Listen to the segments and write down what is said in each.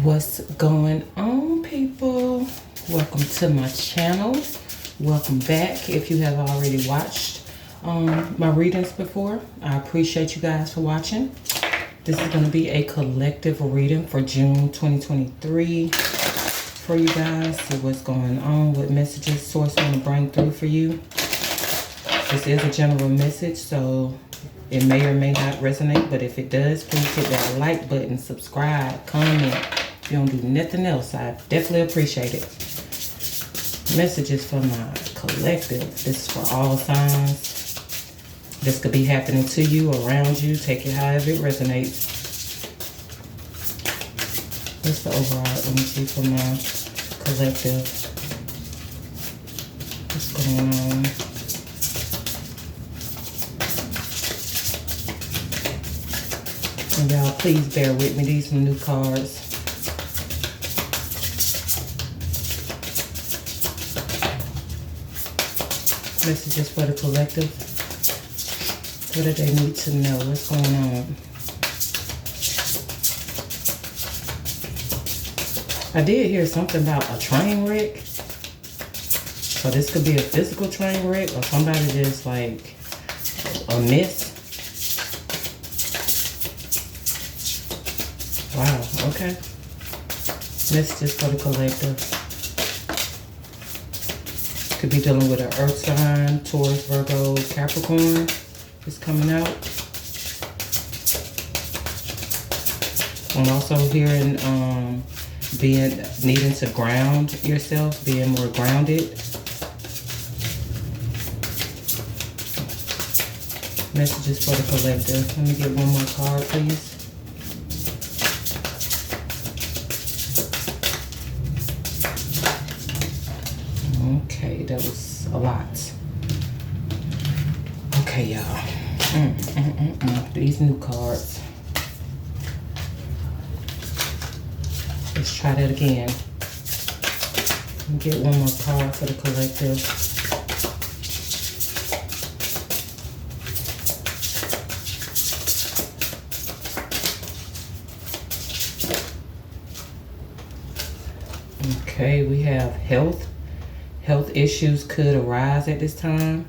What's going on, people? Welcome to my channel. Welcome back. If you have already watched my readings before, I appreciate you guys for watching. This is going to be a collective reading for June 2023 for you guys. See what's going on, what messages Source want to bring through for you. This is a general message, so it may or may not resonate, but if it does, please hit that like button, subscribe, comment. If you don't do nothing else, I definitely appreciate it. Messages for my collective. This is for all signs. This could be happening to you, around you. Take it however it resonates. What's the overall energy for my collective? What's going on? And y'all, please bear with me. These are new cards. Messages for the collective. What do they need to know? What's going on? I did hear something about a train wreck. So this could be a physical train wreck or somebody just like a miss. Wow, okay. Messages for the collective. Could be dealing with an earth sign, Taurus, Virgo, Capricorn is coming out. I'm also hearing needing to ground yourself, being more grounded. Messages for the collective. Let me get one more card, please. Okay, that was a lot. Okay, y'all. These new cards. Let's try that again. Let me get one more card for the collective. Okay, we have health. Health issues could arise at this time.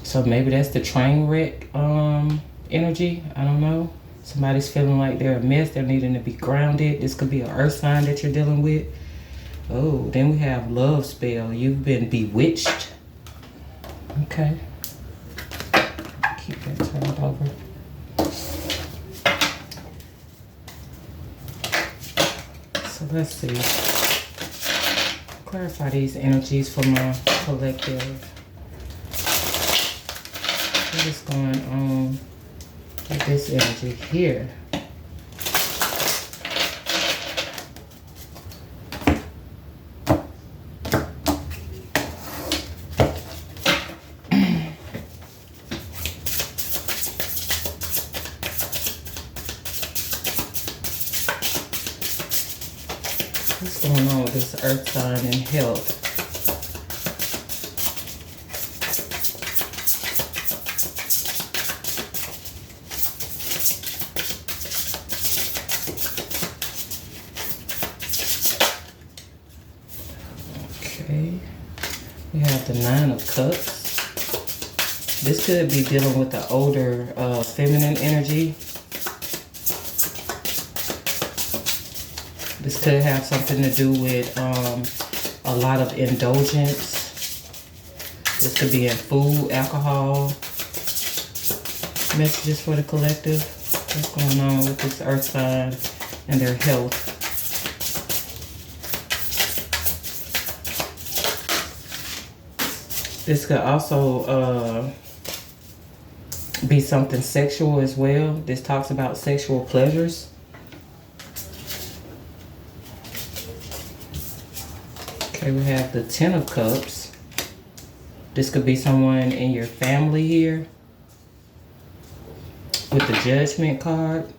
So maybe that's the train wreck energy. I don't know. Somebody's feeling like they're a mess. They're needing to be grounded. This could be an earth sign that you're dealing with. Oh, then we have love spell. You've been bewitched. Okay. Keep that turned over. So let's see. Clarify these energies for my collective. What is going on with this energy here? What's going on with this earth sign and health? Okay. We have the Nine of Cups. This could be dealing with the older feminine energy. This could have something to do with a lot of indulgence. This could be in food, alcohol. Messages for the collective. What's going on with this earth sign and their health? This could also be something sexual as well. This talks about sexual pleasures. Okay, we have the Ten of Cups. This could be someone in your family here. With the Judgment card,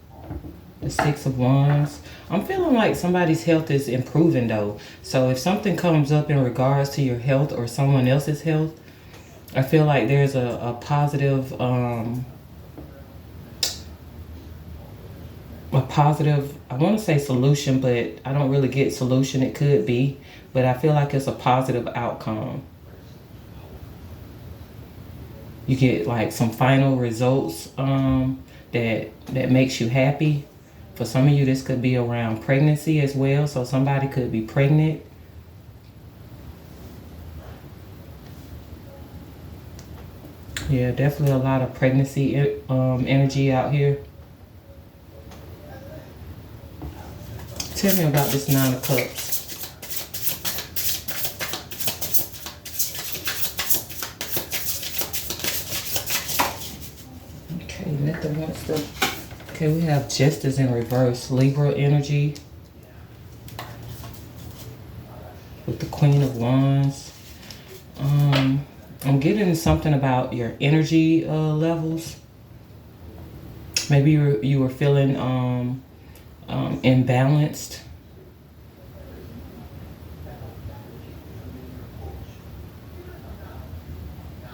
the Six of Wands. I'm feeling like somebody's health is improving though. So if something comes up in regards to your health or someone else's health, I feel like there's a positive positive, I want to say solution, but I don't really get solution. It could be, but I feel like it's a positive outcome. You get like some final results that makes you happy. For some of you, this could be around pregnancy as well. So somebody could be pregnant. Yeah, definitely a lot of pregnancy energy out here. Tell me about this Nine of Cups. Okay, nothing wants to. Okay, we have Justice in reverse, Libra energy with the Queen of Wands. I'm getting something about your energy levels. Maybe you were feeling imbalanced.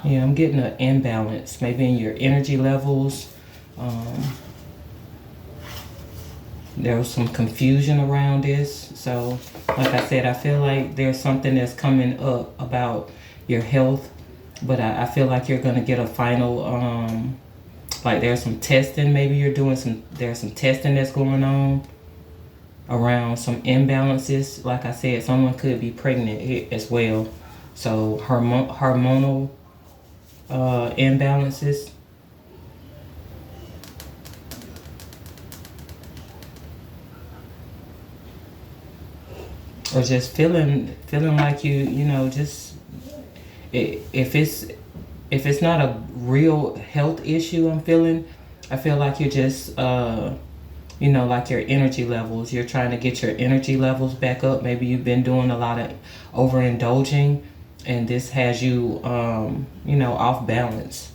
Yeah, I'm getting an imbalance, maybe in your energy levels. There was some confusion around this. So, like I said, I feel like there's something that's coming up about your health, but I feel like you're going to get a final, like there's some testing, maybe you're doing there's some testing that's going on around some imbalances. Like I said, someone could be pregnant as well. So hormonal imbalances. Or just feeling like you know, just if it's not a real health issue, I feel like you're just you know, like your energy levels. You're trying to get your energy levels back up. Maybe you've been doing a lot of overindulging, and this has you you know, off balance.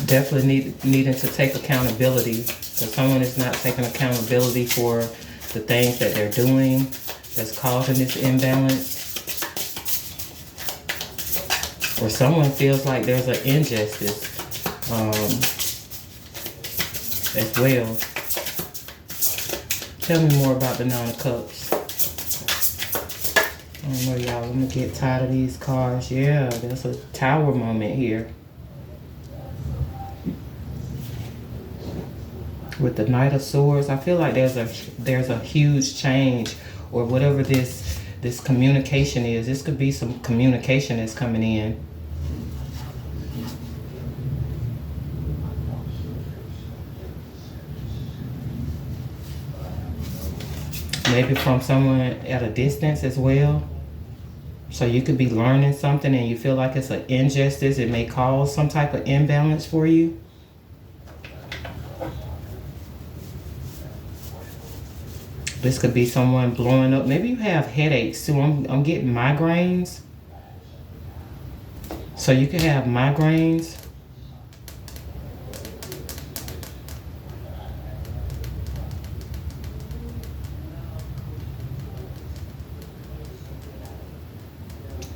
Definitely needing to take accountability. So someone is not taking accountability for the things that they're doing that's causing this imbalance. Or someone feels like there's an injustice as well. Tell me more about the Nine of Cups. I don't know, y'all. I'm going to get tired of these cards. Yeah, there's a Tower moment here. With the Knight of Swords, I feel like there's a huge change, or whatever this communication is. This could be some communication that's coming in. Maybe from someone at a distance as well. So you could be learning something and you feel like it's an injustice. It may cause some type of imbalance for you. This could be someone blowing up. Maybe you have headaches too. I'm getting migraines. So you could have migraines.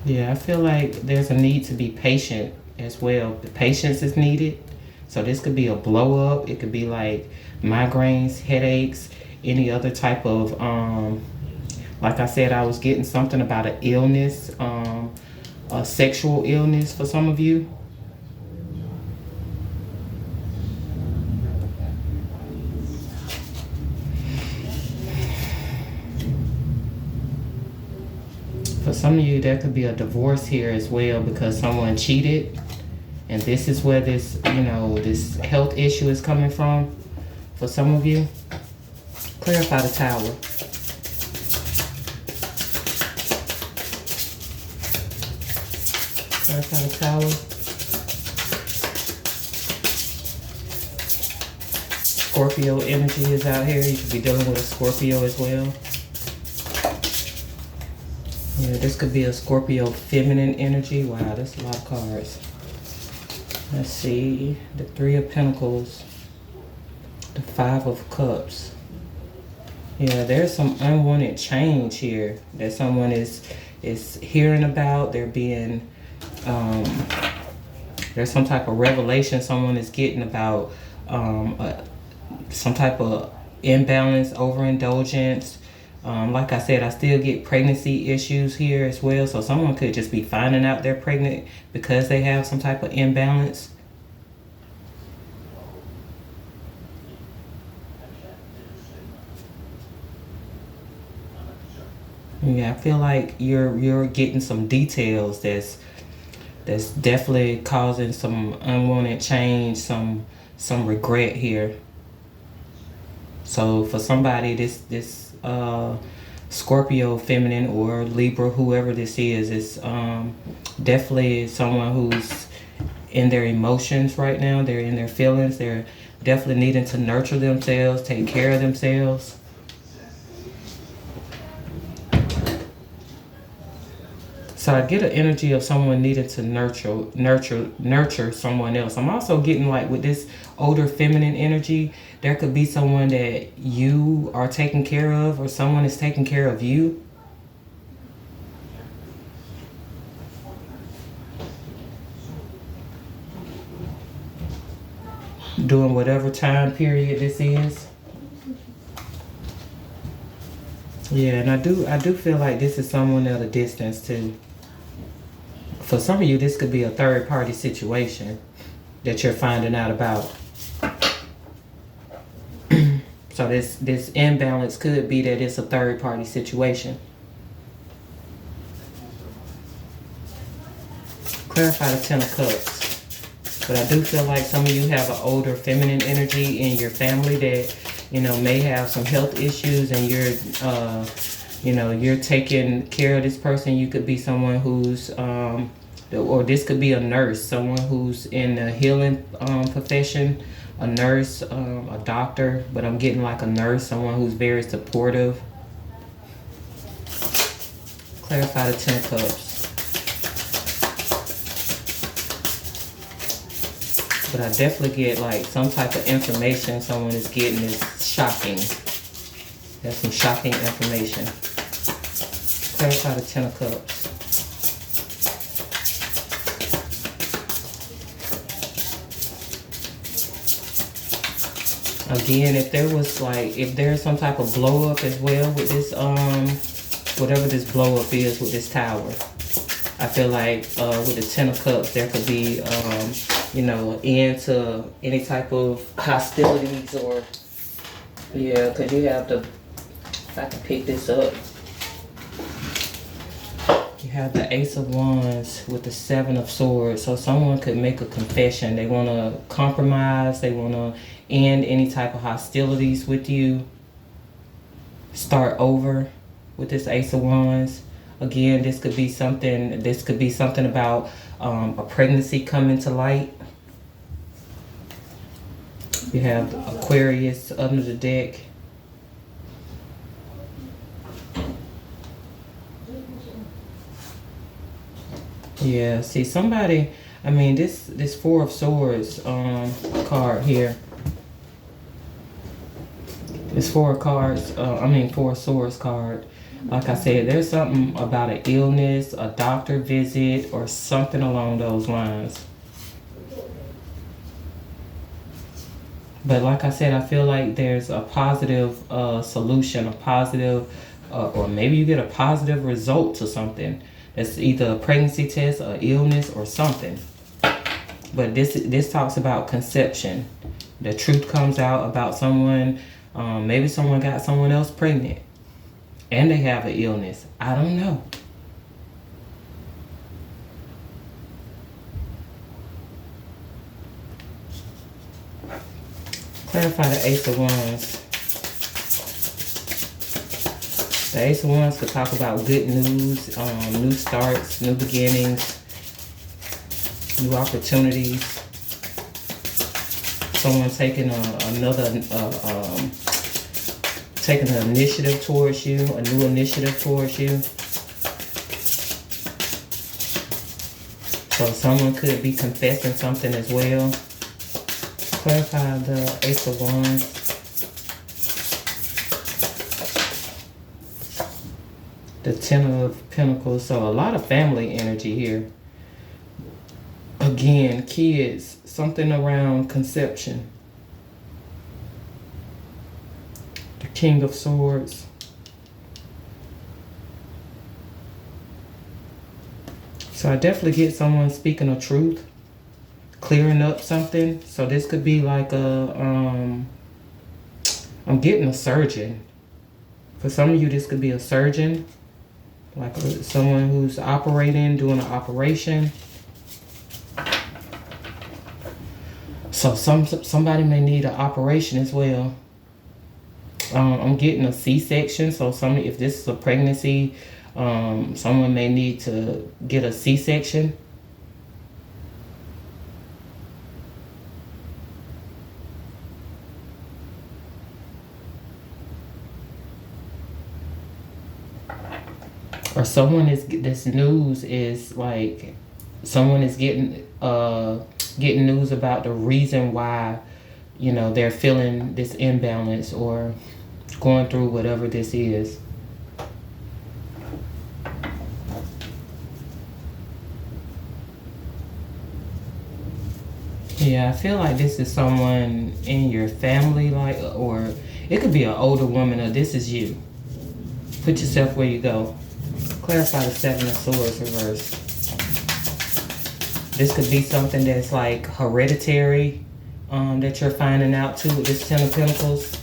Yeah, I feel like there's a need to be patient as well. The patience is needed. So this could be a blow up. It could be like migraines, headaches, any other type of, like I said, I was getting something about an illness, a sexual illness for some of you. For some of you, there could be a divorce here as well because someone cheated. And this is where this, you know, this health issue is coming from for some of you. Clarify the Tower. Clarify the Tower. Scorpio energy is out here. You could be dealing with a Scorpio as well. Yeah, this could be a Scorpio feminine energy. Wow, that's a lot of cards. Let's see. The Three of Pentacles. The Five of Cups. Yeah, there's some unwanted change here that someone is hearing about. They're being There's some type of revelation someone is getting about some type of imbalance, overindulgence. Like I said, I still get pregnancy issues here as well. So someone could just be finding out they're pregnant because they have some type of imbalance. Yeah, I feel like you're getting some details that's definitely causing some unwanted change, some regret here. So for somebody, this Scorpio feminine or Libra, whoever this is definitely someone who's in their emotions right now. They're in their feelings. They're definitely needing to nurture themselves, take care of themselves. So I get an energy of someone needing to nurture someone else. I'm also getting like with this older feminine energy, there could be someone that you are taking care of or someone is taking care of you. During whatever time period this is. Yeah, and I do feel like this is someone at a distance too. For some of you, this could be a third party situation that you're finding out about. So this imbalance could be that it's a third party situation. Clarify the Ten of Cups. But I do feel like some of you have an older feminine energy in your family that, may have some health issues, and you're taking care of this person. You could be someone who's or this could be a nurse, someone who's in the healing profession, a nurse, a doctor, but I'm getting like a nurse, someone who's very supportive. Clarify the Ten of Cups. But I definitely get like some type of information someone is getting is shocking. That's some shocking information. Clarify the Ten of Cups. Again, if there's some type of blow up as well with this, whatever this blow up is with this tower. I feel like with the Ten of Cups, there could be, an end to any type of hostilities or, yeah, because you have the, if I can pick this up, you have the Ace of Wands with the Seven of Swords. So someone could make a confession. They want to compromise. They want to end any type of hostilities with you. Start over with this Ace of Wands. Again, this could be something about a pregnancy coming to light. You have Aquarius under the deck. Yeah, see somebody, this Four of Swords card here. This Four of Swords card. Like I said, there's something about an illness, a doctor visit, or something along those lines. But like I said, I feel like there's a positive solution, a positive, or maybe you get a positive result to something. It's either a pregnancy test, or illness, or something. But this talks about conception. The truth comes out about someone. Maybe someone got someone else pregnant, and they have an illness. I don't know. Clarify the Ace of Wands. The Ace of Wands could talk about good news, new starts, new beginnings, new opportunities. Someone taking taking an initiative towards you, a new initiative towards you. So someone could be confessing something as well. Clarify the Ace of Wands. The Ten of Pentacles. So a lot of family energy here. Again, kids, something around conception. The King of Swords. So I definitely get someone speaking the truth, clearing up something. So this could be like a, I'm getting a surgeon. For some of you, this could be a surgeon, like someone who's operating, doing an operation. So somebody may need an operation as well. I'm getting a C-section. So if this is a pregnancy, someone may need to get a C-section. Or this news is like, someone is getting news about the reason why, they're feeling this imbalance or going through whatever this is. Yeah, I feel like this is someone in your family, or it could be an older woman, or this is you. Put yourself where you go. Clarify the Seven of Swords reverse. This could be something that's like hereditary, that you're finding out too with this Ten of Pentacles.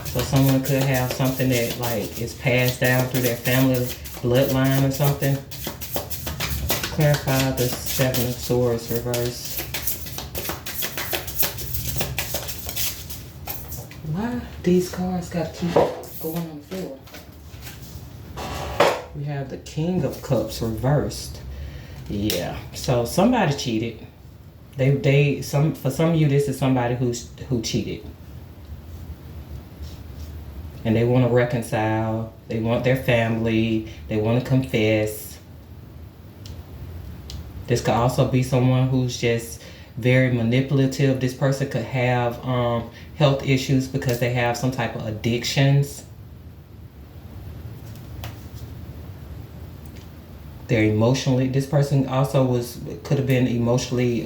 So someone could have something that like is passed down through their family bloodline or something. Clarify the Seven of Swords reverse. Why these cards got to keep going on the floor? We have the King of Cups reversed. Yeah, so somebody cheated. For some of you, this is somebody who cheated. And they want to reconcile. They want their family. They want to confess. This could also be someone who's just very manipulative. This person could have health issues because they have some type of addictions. They're emotionally, this person also could have been emotionally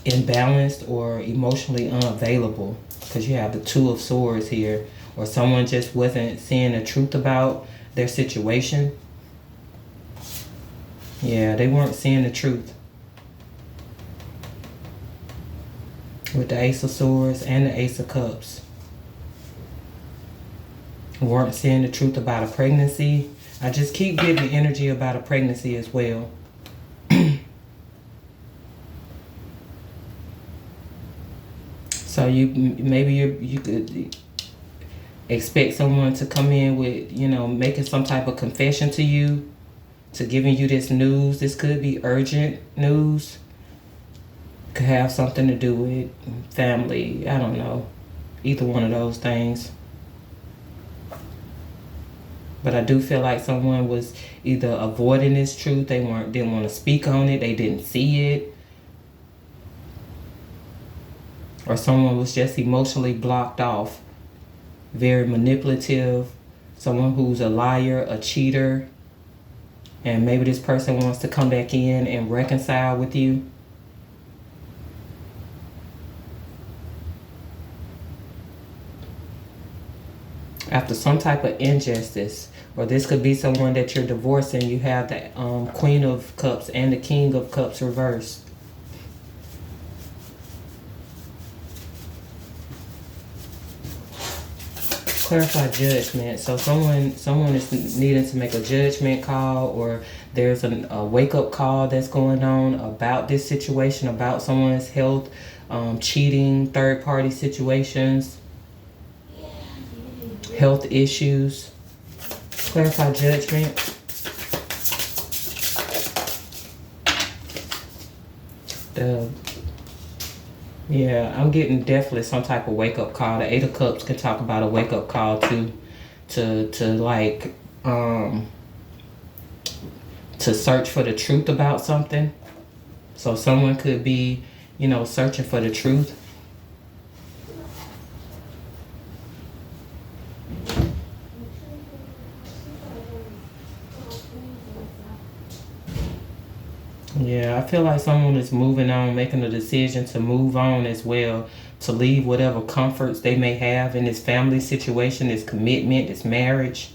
imbalanced or emotionally unavailable, because you have the Two of Swords here. Or someone just wasn't seeing the truth about their situation. Yeah, they weren't seeing the truth. With the Ace of Swords and the Ace of Cups. Weren't seeing the truth about a pregnancy. I just keep getting the energy about a pregnancy as well. So maybe you could expect someone to come in with, making some type of confession to you, to giving you this news. This could be urgent news. Could have something to do with family. I don't know. Either one of those things. But I do feel like someone was either avoiding this truth. They didn't want to speak on it. They didn't see it. Or someone was just emotionally blocked off. Very manipulative. Someone who's a liar, a cheater. And maybe this person wants to come back in and reconcile with you. After some type of injustice. Or this could be someone that you're divorcing. You have the Queen of Cups and the King of Cups reversed. Clarify judgment. So someone is needing to make a judgment call, or there's a wake-up call that's going on about this situation, about someone's health, cheating, third-party situations, health issues. Clarify judgment. Yeah, I'm getting definitely some type of wake-up call. The Eight of Cups can talk about a wake-up call too, to search for the truth about something. So someone could be, searching for the truth. Yeah, I feel like someone is moving on, making a decision to move on as well, to leave whatever comforts they may have in this family situation, this commitment, this marriage.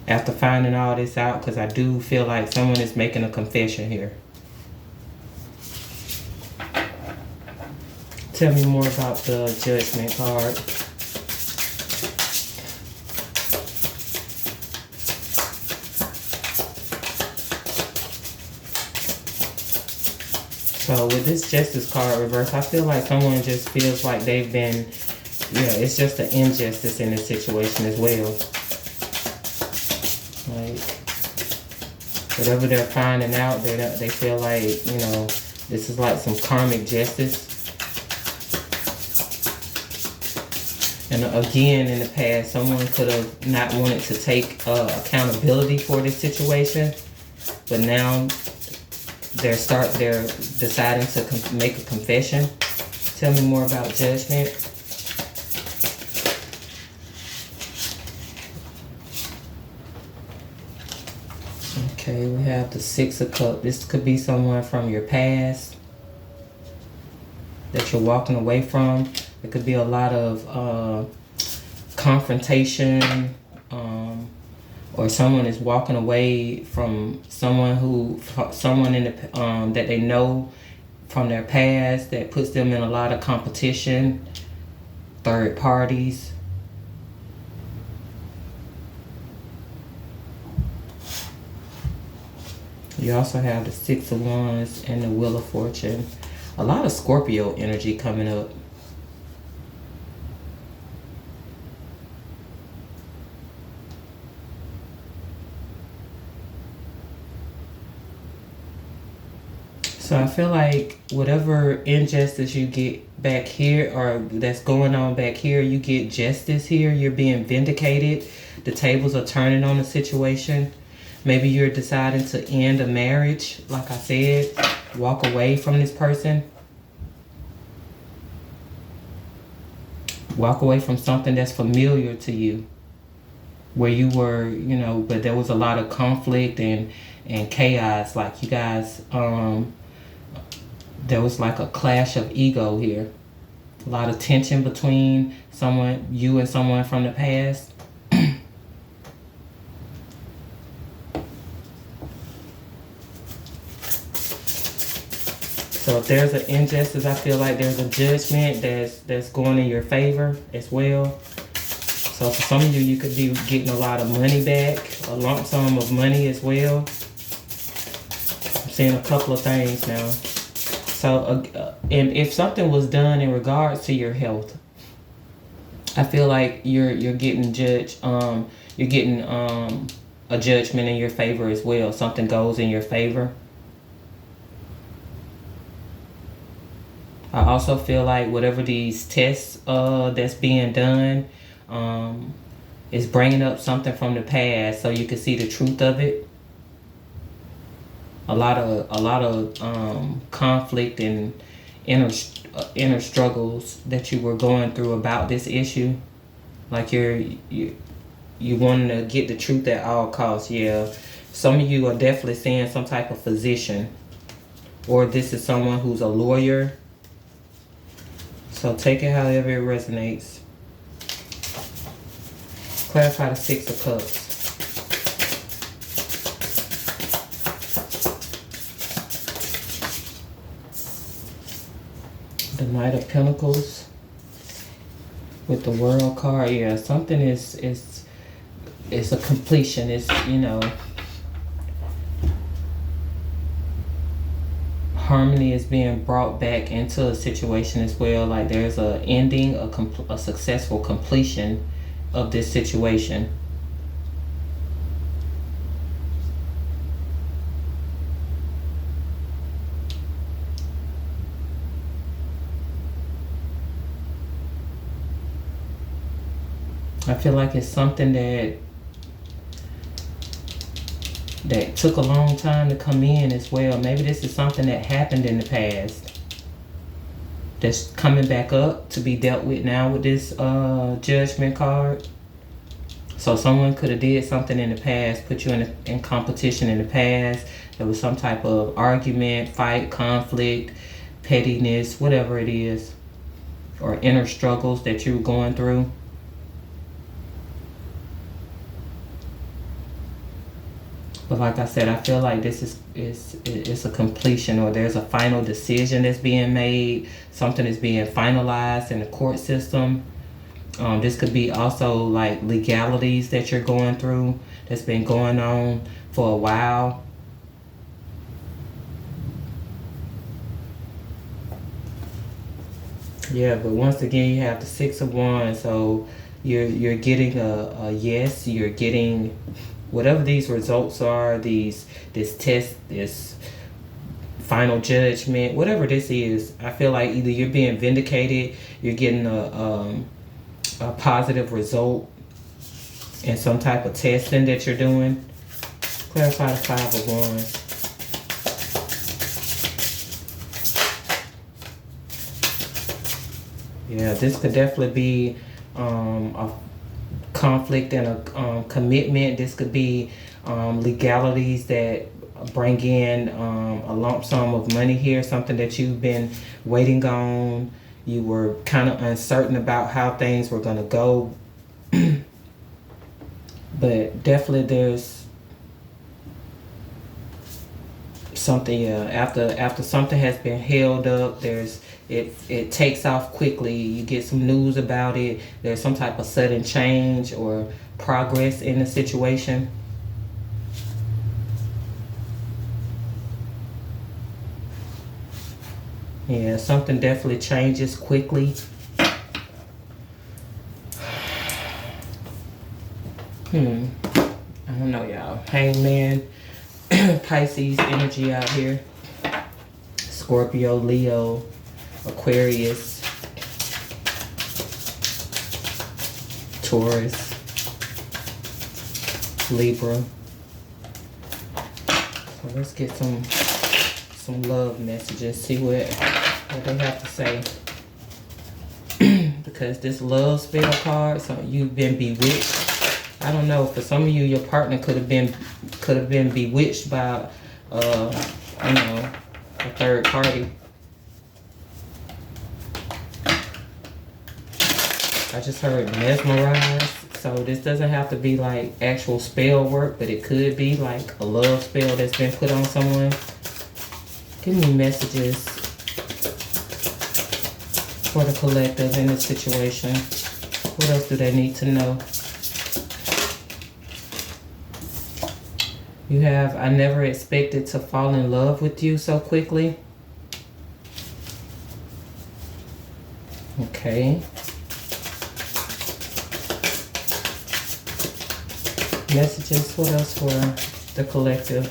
After finding all this out, because I do feel like someone is making a confession here. Tell me more about the Judgment card. So with this Justice card reverse, I feel like someone just feels like they've been, it's just an injustice in this situation as well. Like, whatever they're finding out, they feel like, this is like some karmic justice. And again, in the past, someone could have not wanted to take accountability for this situation, but now they're deciding to make a confession. Tell me more about Judgment. Okay, we have the Six of Cups. This could be someone from your past that you're walking away from. It could be a lot of confrontation, or someone is walking away from someone in the that they know from their past that puts them in a lot of competition, third parties. You also have the Six of Wands and the Wheel of Fortune. A lot of Scorpio energy coming up. So I feel like whatever injustice you get back here, or that's going on back here, you get justice here. You're being vindicated. The tables are turning on the situation. Maybe you're deciding to end a marriage, like I said, walk away from this person. Walk away from something that's familiar to you, where you were, but there was a lot of conflict and chaos. Like you guys, there was like a clash of ego here. A lot of tension between you and someone from the past. So if there's an injustice, I feel like there's a judgment that's going in your favor as well. So for some of you, you could be getting a lot of money back, a lump sum of money as well. I'm seeing a couple of things now. So, and if something was done in regards to your health, I feel like you're getting judged. You're getting a judgment in your favor as well. Something goes in your favor. I also feel like whatever these tests that's being done is bringing up something from the past, so you can see the truth of it. A lot of conflict and inner struggles that you were going through about this issue. Like you wanting to get the truth at all costs. Yeah, some of you are definitely seeing some type of physician, or this is someone who's a lawyer. So take it however it resonates. Clarify the Six of Cups. The Knight of Pentacles with the World card. Yeah, something is a completion. It's, harmony is being brought back into a situation as well. Like there's a ending, a successful completion of this situation. I feel like it's something that took a long time to come in as well. Maybe this is something that happened in the past that's coming back up to be dealt with now with this Judgment card. So someone could have did something in the past, put you in competition in the past. There was some type of argument, fight, conflict, pettiness, whatever it is, or inner struggles that you were going through. But like I said, I feel like this is a completion, or there's a final decision that's being made. Something is being finalized in the court system. This could be also like legalities that you're going through that's been going on for a while. Yeah, but once again, you have the Six of Wands, so you're getting a yes. You're getting whatever these results are. This test, this final judgment, whatever this is. I feel like either you're being vindicated, you're getting a positive result in some type of testing that you're doing. Clarify the Five of Wands. Yeah, this could definitely be a conflict and a commitment. This could be legalities that bring in a lump sum of money here, something that you've been waiting on. You were kind of uncertain about how things were going to go. But definitely there's something, after something has been held up, it takes off quickly. You get some news about it. There's some type of sudden change or progress in the situation. Yeah, something definitely changes quickly. I don't know, y'all. Hangman, Pisces energy out here. Scorpio, Leo, Aquarius, Taurus, Libra. So let's get some love messages, see what they have to say. Because this love spell card, so you've been bewitched. I don't know, for some of you, your partner could have been bewitched by a third party. I just heard mesmerized. So this doesn't have to be like actual spell work, but it could be like a love spell that's been put on someone. Give me messages for the collective in this situation. What else do they need to know? You have, I never expected to fall in love with you so quickly. Okay. Messages, what else for the collective?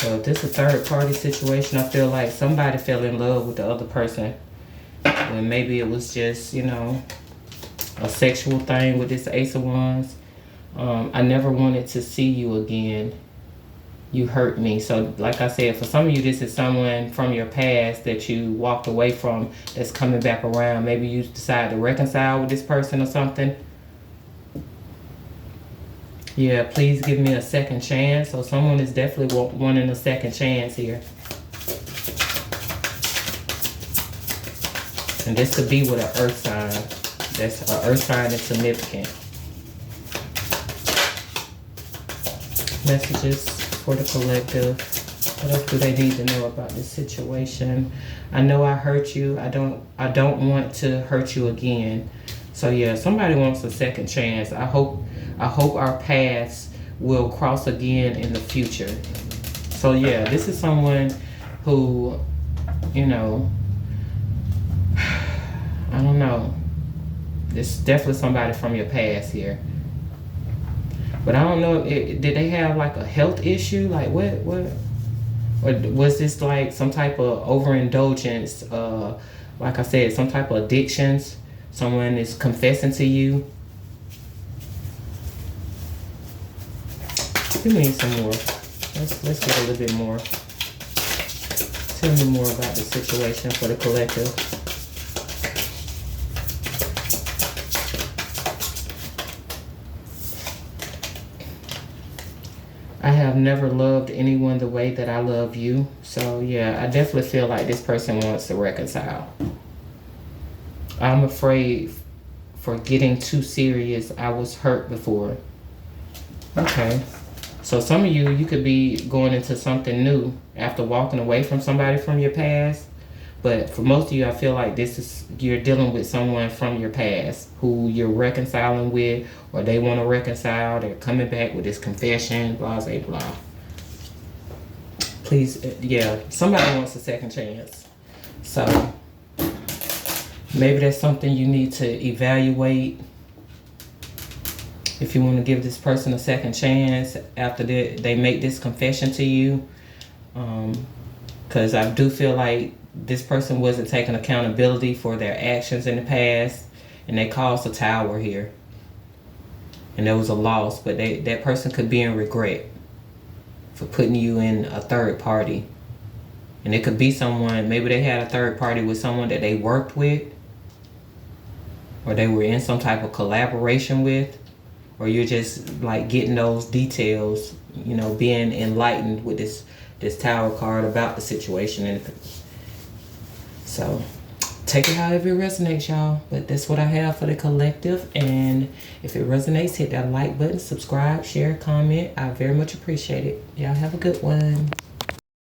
So if this is a third party situation, I feel like somebody fell in love with the other person. And maybe it was just, a sexual thing with this Ace of Wands. I never wanted to see you again. You hurt me. So like I said, for some of you, this is someone from your past that you walked away from that's coming back around. Maybe you decide to reconcile with this person or something. Yeah, please give me a second chance. So someone is definitely wanting a second chance here. And this could be with an earth sign. That's an earth sign that's significant. Messages for the collective. What else do they need to know about this situation? I know I hurt you. I don't want to hurt you again. So yeah, somebody wants a second chance. I hope our paths will cross again in the future. So yeah, this is someone who, I don't know. It's definitely somebody from your past here. But I don't know, did they have like a health issue? Like what? Or was this like some type of overindulgence? Like I said, some type of addictions? Someone is confessing to you? Give me some more. Let's get a little bit more. Tell me more about the situation for the collective. I have never loved anyone the way that I love you. So yeah, I definitely feel like this person wants to reconcile. I'm afraid for getting too serious. I was hurt before. Okay. So some of you could be going into something new after walking away from somebody from your past. But for most of you, I feel like you're dealing with someone from your past who you're reconciling with, or they want to reconcile. They're coming back with this confession, blah, blah, blah. Please, yeah, somebody wants a second chance. So maybe that's something you need to evaluate. If you want to give this person a second chance after they make this confession to you. Because I do feel like this person wasn't taking accountability for their actions in the past, and they caused a tower here. And there was a loss, but that person could be in regret for putting you in a third party. And it could be someone, maybe they had a third party with someone that they worked with, or they were in some type of collaboration with, or you're just like getting those details, you know, being enlightened with this tower card about the situation. And so take it however it resonates, y'all. But that's what I have for the collective. And if it resonates, hit that like button, subscribe, share, comment. I very much appreciate it. Y'all have a good one.